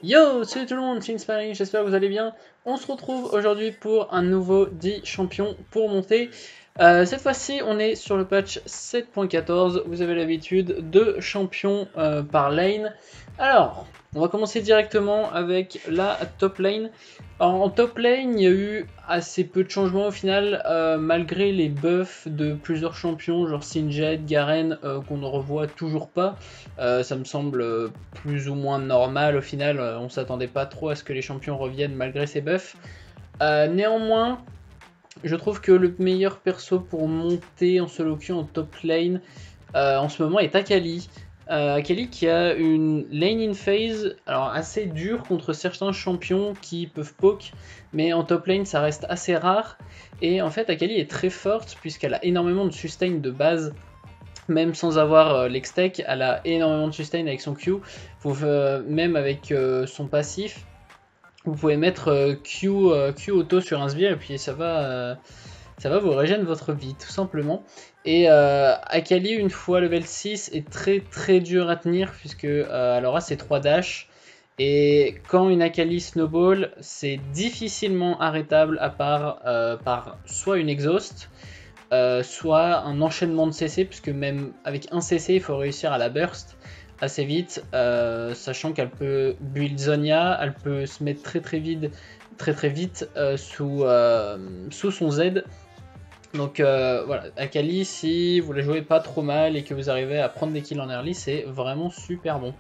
Yo, salut tout le monde, c'est Inspiring, j'espère que vous allez bien. On se retrouve aujourd'hui pour un nouveau 10 champions pour monter. Cette fois-ci, on est sur le patch 7.14. Vous avez l'habitude de champions par lane. Alors, on va commencer directement avec la top lane. Alors, en top lane, il y a eu assez peu de changements au final, malgré les buffs de plusieurs champions, genre Singed, Garen, qu'on ne revoit toujours pas. Ça me semble plus ou moins normal au final, on s'attendait pas trop à ce que les champions reviennent malgré ces buffs. Néanmoins, je trouve que le meilleur perso pour monter en solo queue en top lane en ce moment est Akali. Akali qui a une lane in phase alors assez dure contre certains champions qui peuvent poke, mais en top lane ça reste assez rare. Et en fait Akali est très forte puisqu'elle a énormément de sustain de base. Même sans avoir l'extech, elle a énormément de sustain avec son Q. Même avec son passif, vous pouvez mettre Q auto sur un sbire et puis ça va vous régénérer votre vie tout simplement. Et Akali une fois level 6 est très dur à tenir puisque elle aura ses 3 dash. Et quand une Akali snowball, c'est difficilement arrêtable à part par soit une exhaust, soit un enchaînement de CC, puisque même avec un CC, il faut réussir à la burst assez vite, sachant qu'elle peut build Zonia, elle peut se mettre très vite sous son Z. Donc voilà, Akali, si vous la jouez pas trop mal et que vous arrivez à prendre des kills en early, c'est vraiment super bon.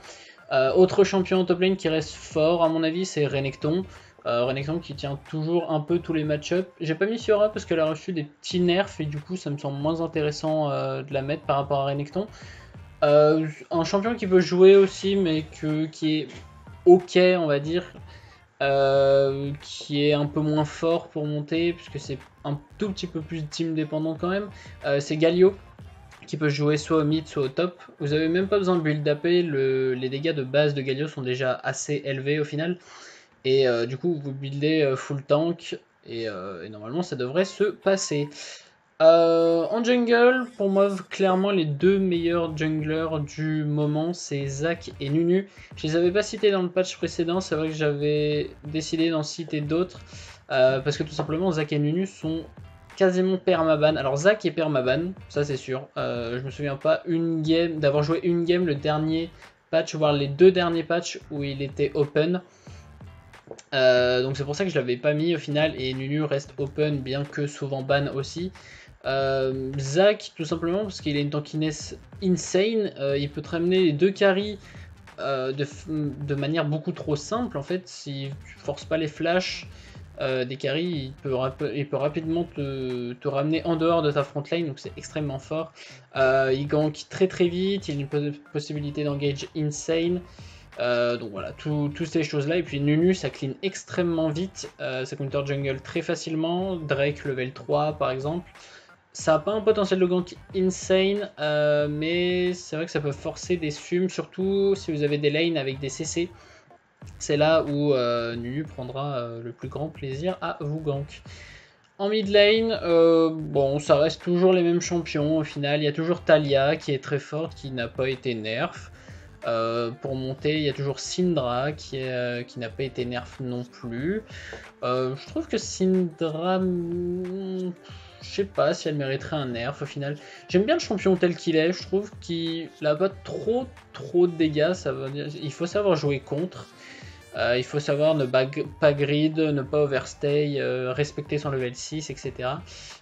Autre champion en top lane qui reste fort à mon avis, c'est Renekton. Renekton qui tient toujours un peu tous les match-up. J'ai pas mis Fiora parce qu'elle a reçu des petits nerfs et du coup ça me semble moins intéressant de la mettre par rapport à Renekton. Un champion qui peut jouer aussi mais qui est ok on va dire. Qui est un peu moins fort pour monter puisque c'est un tout petit peu plus team dépendant quand même. C'est Galio qui peut jouer soit au mid soit au top. Vous avez même pas besoin de build AP, les dégâts de base de Galio sont déjà assez élevés au final. Et du coup vous buildez full tank et normalement ça devrait se passer. En jungle, pour moi clairement les deux meilleurs junglers du moment c'est Zac et Nunu. Je les avais pas cités dans le patch précédent, c'est vrai que j'avais décidé d'en citer d'autres. Parce que tout simplement Zac et Nunu sont quasiment permaban. Alors Zac est permaban, ça c'est sûr. Je me souviens pas d'avoir joué une game le dernier patch, voire les deux derniers patchs où il était open. Donc c'est pour ça que je l'avais pas mis au final. Et Nunu reste open bien que souvent ban aussi. Zac tout simplement parce qu'il a une tankiness insane. Il peut te ramener les deux carries de manière beaucoup trop simple en fait. Si tu forces pas les flashs des carries, il peut rapidement te ramener en dehors de ta frontline, donc c'est extrêmement fort. Il gank très vite, il a une possibilité d'engage insane. Donc voilà, toutes ces choses là. Et puis Nunu ça clean extrêmement vite, ça counter jungle très facilement. Drake level 3 par exemple. Ça n'a pas un potentiel de gank insane, mais c'est vrai que ça peut forcer des sums, surtout si vous avez des lanes avec des CC. C'est là où Nunu prendra le plus grand plaisir à vous gank. En mid lane, bon, ça reste toujours les mêmes champions au final. Il y a toujours Talia qui est très forte, qui n'a pas été nerf. Pour monter, il y a toujours Syndra qui n'a pas été nerf non plus. Je trouve que Syndra, je sais pas si elle mériterait un nerf au final. J'aime bien le champion tel qu'il est, je trouve qu'il n'a pas trop de dégâts. Ça veut dire, il faut savoir jouer contre. Il faut savoir ne pas grid, ne pas overstay, respecter son level 6, etc.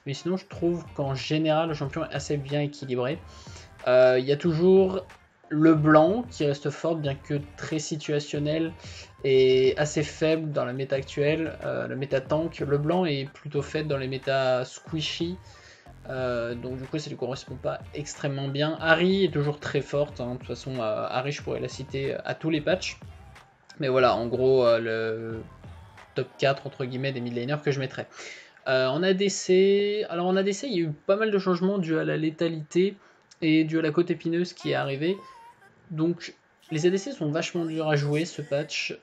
Mais sinon, je trouve qu'en général, le champion est assez bien équilibré. Il y a toujours le blanc qui reste fort, bien que très situationnel et assez faible dans la méta actuelle. Le méta tank, le blanc est plutôt faible dans les méta squishy. Donc du coup ça ne lui correspond pas extrêmement bien. Harry est toujours très forte, hein. De toute façon Harry je pourrais la citer à tous les patchs. Mais voilà, en gros, le top 4 entre guillemets des mid laners que je mettrais. En ADC, alors en ADC, il y a eu pas mal de changements dû à la létalité et dû à la côte épineuse qui est arrivée. Donc les ADC sont vachement durs à jouer ce patch,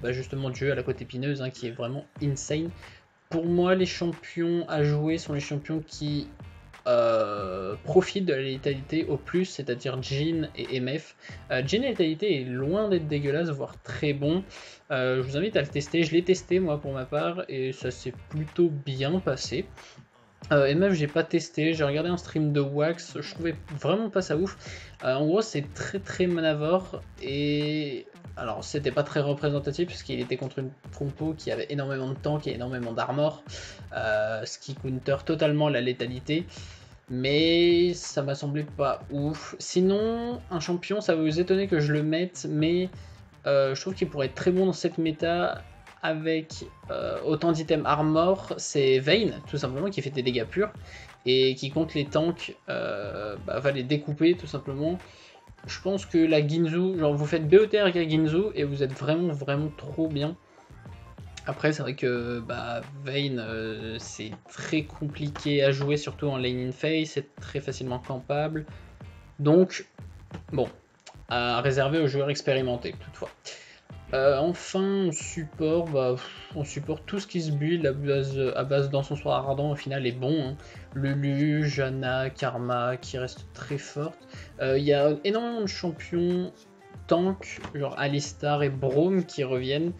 justement dû à la côte épineuse hein, qui est vraiment insane. Pour moi, les champions à jouer sont les champions qui profitent de la létalité au plus, c'est-à-dire Jhin et MF. Jhin et létalité est loin d'être dégueulasse, voire très bon. Je vous invite à le tester, je l'ai testé moi pour ma part, et ça s'est plutôt bien passé. MF j'ai pas testé, j'ai regardé un stream de Wax, je trouvais vraiment pas ça ouf. En gros c'est très manavore, et alors c'était pas très représentatif parce qu'il était contre une compo qui avait énormément de tank et énormément d'armor, ce qui counter totalement la létalité, mais ça m'a semblé pas ouf. Sinon un champion, ça va vous étonner que je le mette, mais je trouve qu'il pourrait être très bon dans cette méta avec autant d'items armor, c'est Vayne tout simplement qui fait des dégâts purs et qui contre les tanks va les découper tout simplement. Je pense que la Ginzu, genre vous faites BOT avec la Ginzu et vous êtes vraiment trop bien. Après c'est vrai que Vayne c'est très compliqué à jouer, surtout en lane in phase, c'est très facilement campable. Donc bon, à réserver aux joueurs expérimentés toutefois. Enfin, on supporte tout ce qui se build à base d'encensoir ardent, au final est bon. Hein. Lulu, Janna, Karma qui reste très forte. Il y a énormément de champions tank, genre Alistar et Braum qui reviennent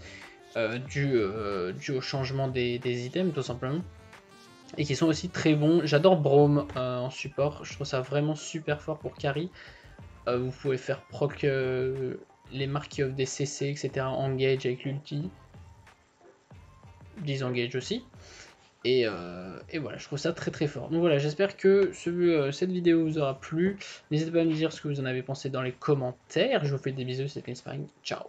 dû au changement des items tout simplement. Et qui sont aussi très bons. J'adore Braum en support, je trouve ça vraiment super fort pour carry. Vous pouvez faire proc les marques qui offrent des CC, etc. Engage avec l'ulti. Disengage aussi. Et voilà, je trouve ça très fort. Donc voilà, j'espère que cette vidéo vous aura plu. N'hésitez pas à me dire ce que vous en avez pensé dans les commentaires. Je vous fais des bisous, c'était Inspiring. Ciao.